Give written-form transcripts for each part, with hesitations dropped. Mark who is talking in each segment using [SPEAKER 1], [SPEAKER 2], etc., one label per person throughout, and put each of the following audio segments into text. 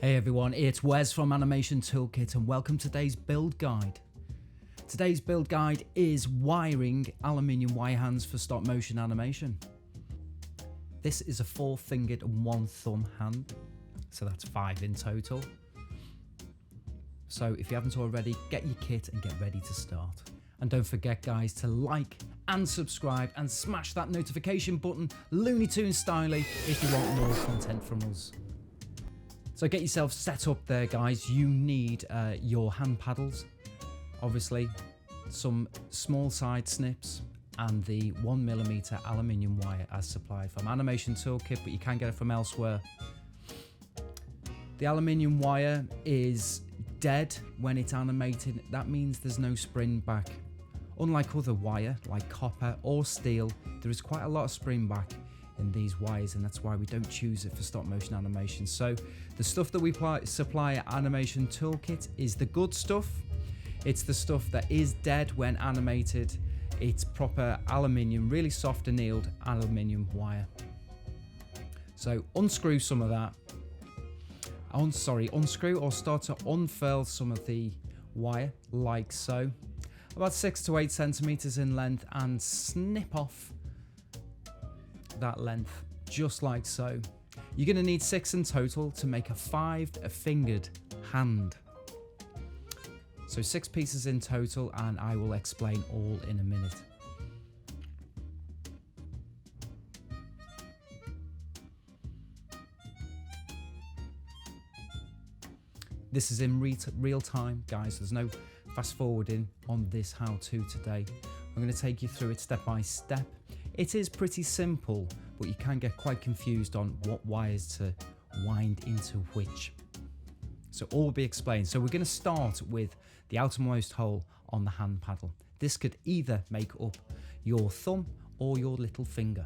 [SPEAKER 1] Hey everyone, it's Wes from Animation Toolkit and welcome to today's build guide. Today's build guide is wiring aluminium wire hands for stop motion animation. This is a 4-fingered and 1-thumb hand, so that's 5 in total. So if you haven't already, get your kit and get ready to start. And don't forget guys to like and subscribe and smash that notification button Looney Tunes styly if you want more content from us. So get yourself set up there guys. You need your hand paddles, obviously some small side snips and the 1mm aluminium wire as supplied from Animation Toolkit, but you can get it from elsewhere. The aluminium wire is dead when it's animated. That means there's no spring back. Unlike other wire like copper or steel, there is quite a lot of spring back in these wires, and that's why we don't choose it for stop motion animation. So the stuff that we supply at Animation Toolkit is the good stuff. It's the stuff that is dead when animated. It's proper aluminium, really soft annealed aluminium wire. So unscrew some of that. Unscrew or start to unfurl some of the wire like so, about 6 to 8 centimeters in length, and snip off that length just like so. You're going to need 6 in total to make a 5-fingered hand. So 6 pieces in total, and I will explain all in a minute. This is in real time guys, there's no fast forwarding on this how-to today. I'm going to take you through it step by step. It is pretty simple, but you can get quite confused on what wires to wind into which. So all will be explained. So we're going to start with the outermost hole on the hand paddle. This could either make up your thumb or your little finger.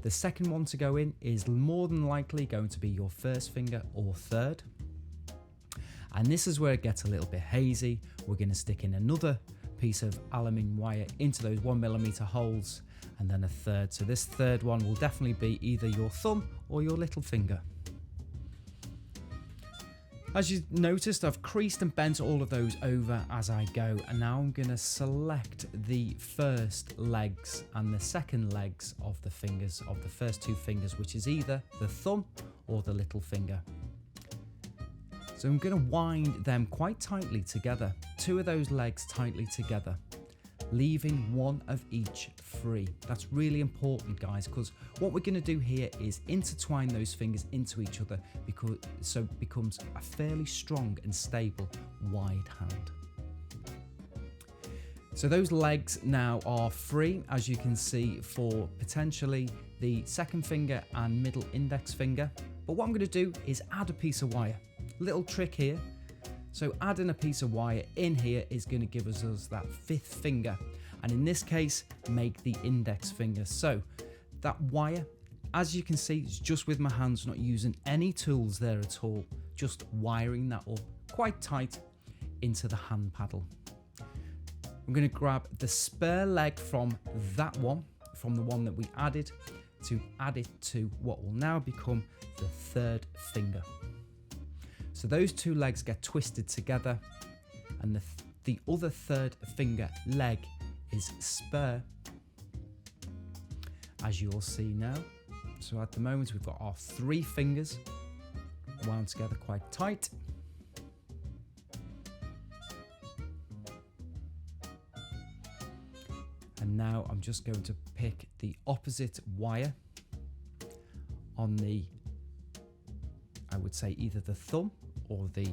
[SPEAKER 1] The second one to go in is more than likely going to be your first finger or third. And this is where it gets a little bit hazy. We're going to stick in another piece of aluminium wire into those 1mm holes, and then a third. So this third one will definitely be either your thumb or your little finger. As you noticed, I've creased and bent all of those over as I go, and now I'm going to select the first legs and the second legs of the fingers, of the first 2 fingers, which is either the thumb or the little finger. So I'm going to wind them quite tightly together, 2 of those legs tightly together, leaving 1 of each free. That's really important guys, because what we're going to do here is intertwine those fingers into each other, because so it becomes a fairly strong and stable wide hand. So those legs now are free, as you can see, for potentially the second finger and middle index finger. But what I'm going to do is add a piece of wire. Little trick here. So adding a piece of wire in here is going to give us that 5th finger, and in this case make the index finger. So that wire, as you can see, is just with my hands, not using any tools there at all, just wiring that up quite tight into the hand paddle. I'm going to grab the spare leg from that one, from the one that we added, to add it to what will now become the 3rd finger. So those 2 legs get twisted together, and the other 3rd finger leg is spare, as you'll see now. So at the moment we've got our 3 fingers wound together quite tight. And now I'm just going to pick the opposite wire on the, I would say, either the thumb or the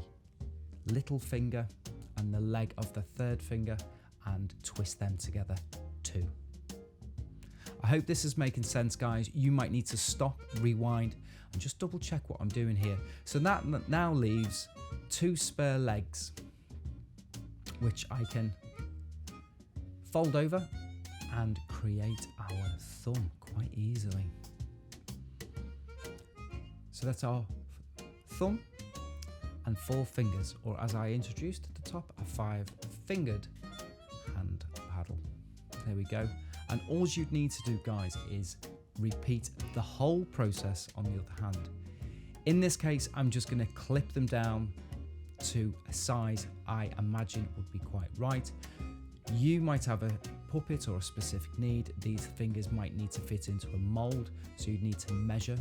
[SPEAKER 1] little finger and the leg of the 3rd finger, and twist them together too. I hope this is making sense guys. You might need to stop, rewind, and just double check what I'm doing here. So that now leaves 2 spare legs, which I can fold over and create our thumb quite easily. So that's our thumb and 4 fingers, or as I introduced at the top, a 5-fingered hand paddle. There we go. And all you'd need to do guys is repeat the whole process on the other hand. In this case, I'm just going to clip them down to a size I imagine would be quite right. You might have a puppet or a specific need. These fingers might need to fit into a mold, so you need to measure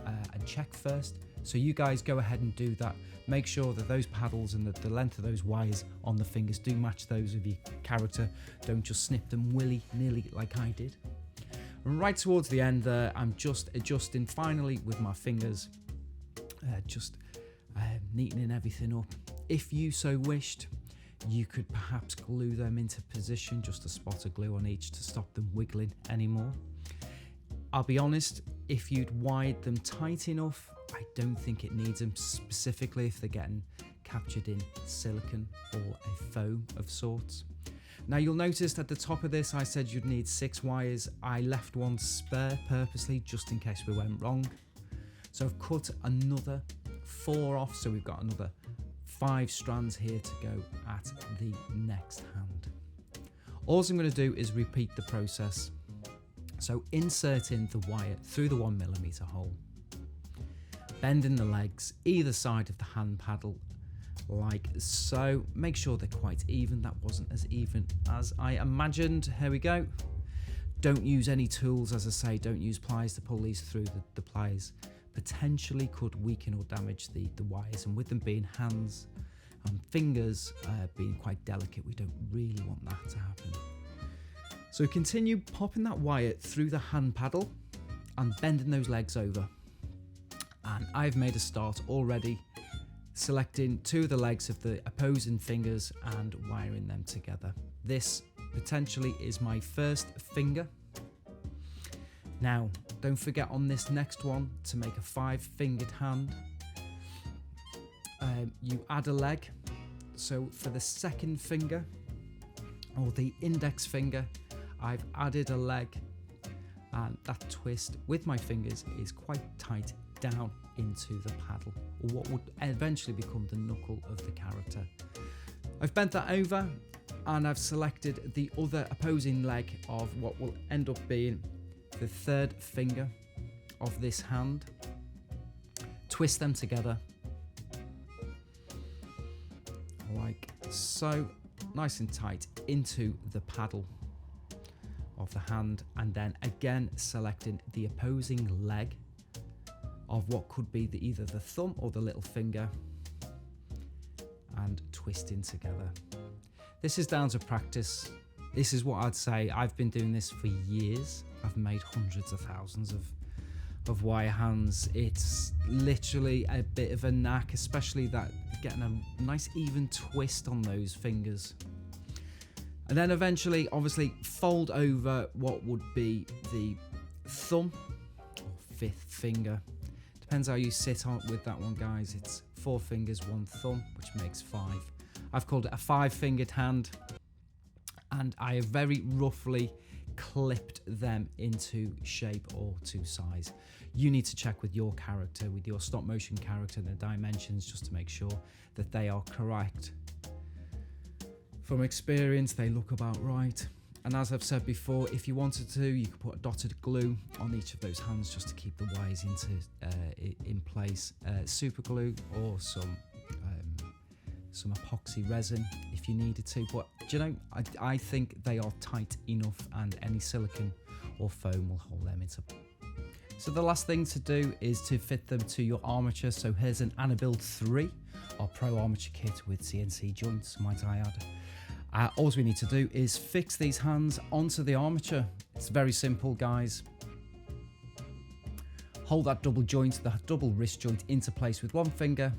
[SPEAKER 1] and check first. So you guys go ahead and do that. Make sure that those paddles and the length of those wires on the fingers do match those of your character. Don't just snip them willy-nilly like I did. And right towards the end there, I'm just adjusting finally with my fingers, neatening everything up. If you so wished, you could perhaps glue them into position, just a spot of glue on each to stop them wiggling anymore. I'll be honest, if you'd wired them tight enough, I don't think it needs them, specifically if they're getting captured in silicone or a foam of sorts. Now you'll notice at the top of this I said you'd need 6 wires. I left one spare purposely just in case we went wrong. So I've cut another 4 off, so we've got another 5 strands here to go at the next hand. All I'm going to do is repeat the process. So inserting the wire through the 1mm hole, bending the legs either side of the hand paddle like so. Make sure they're quite even. That wasn't as even as I imagined. Here we go. Don't use any tools, as I say, don't use pliers to pull these through. The pliers potentially could weaken or damage the wires, and with them being hands and fingers being quite delicate, we don't really want that to happen. So continue popping that wire through the hand paddle and bending those legs over. And I've made a start already, selecting 2 of the legs of the opposing fingers and wiring them together. This potentially is my first finger. Now, don't forget on this next one to make a 5-fingered hand. You add a leg. So for the second finger, or the index finger, I've added a leg, and that twist with my fingers is quite tight down into the paddle, or what would eventually become the knuckle of the character. I've bent that over and I've selected the other opposing leg of what will end up being the 3rd finger of this hand. Twist them together like so, nice and tight into the paddle of the hand, and then again selecting the opposing leg of what could be either the thumb or the little finger and twisting together. This is down to practice. This is what I'd say. I've been doing this for years. I've made hundreds of thousands of wire hands. It's literally a bit of a knack, especially that getting a nice even twist on those fingers. And then eventually, obviously, fold over what would be the thumb or 5th finger. Depends how you sit on with that one, guys. It's 4 fingers, 1 thumb, which makes 5. I've called it a 5-fingered hand, and I have very roughly clipped them into shape or to size. You need to check with your character, with your stop motion character, the dimensions, just to make sure that they are correct. From experience, they look about right. And as I've said before, if you wanted to, you could put a dotted glue on each of those hands just to keep the wires in place. Super glue or some epoxy resin if you needed to. But do you know, I think they are tight enough, and any silicone or foam will hold them into. So the last thing to do is to fit them to your armature. So here's an Anibild 3, our Pro Armature kit with CNC joints, might I add. All we need to do is fix these hands onto the armature. It's very simple, guys. Hold that double joint, the double wrist joint, into place with 1 finger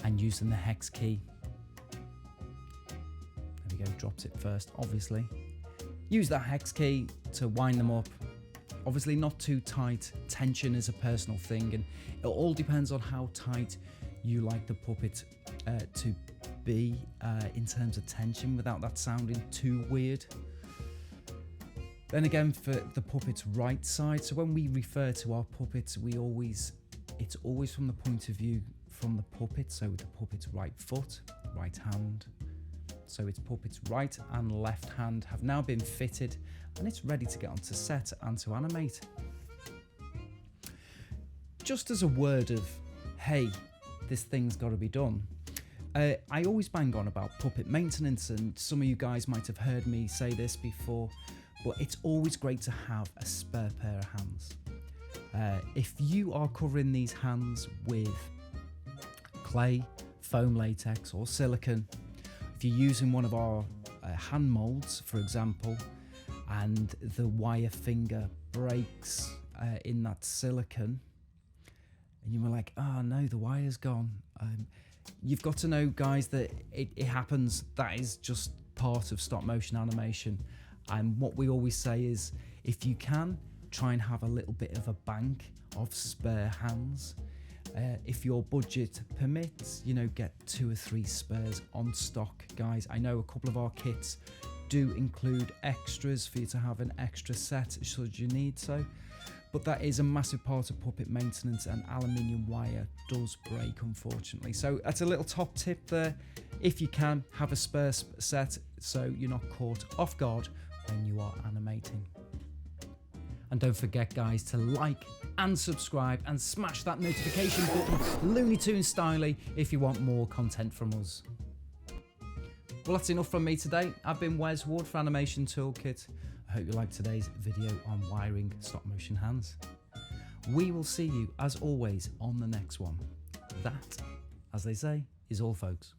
[SPEAKER 1] and using the hex key. There we go, drops it first, obviously. Use that hex key to wind them up. Obviously not too tight. Tension is a personal thing, and it all depends on how tight you like the puppet to be in terms of tension without that sounding too weird. Then again, for the puppet's right side, so when we refer to our puppets, it's always from the point of view from the puppet. So the puppet's right foot, right hand. So its puppet's right and left hand have now been fitted, and it's ready to get onto set and to animate. Just as a word of hey, this thing's got to be done. I always bang on about puppet maintenance, and some of you guys might have heard me say this before, but it's always great to have a spare pair of hands. If you are covering these hands with clay, foam latex or silicone, if you're using one of our hand molds, for example, and the wire finger breaks in that silicone, and you were like, oh no, the wire's gone. You've got to know, guys, that it happens. That is just part of stop motion animation. And what we always say is, if you can, try and have a little bit of a bank of spare hands. If your budget permits, you know, get 2 or 3 spares on stock, guys. I know a couple of our kits do include extras for you to have an extra set should you need so. But that is a massive part of puppet maintenance, and aluminium wire does break, unfortunately. So that's a little top tip there. If you can, have a spare set so you're not caught off guard when you are animating. And don't forget, guys, to like and subscribe and smash that notification button, Looney Tunes styly, if you want more content from us. Well, that's enough from me today. I've been Wes Wood for Animation Toolkit. I hope you liked today's video on wiring stop motion hands. We will see you, as always, on the next one. That, as they say, is all, folks.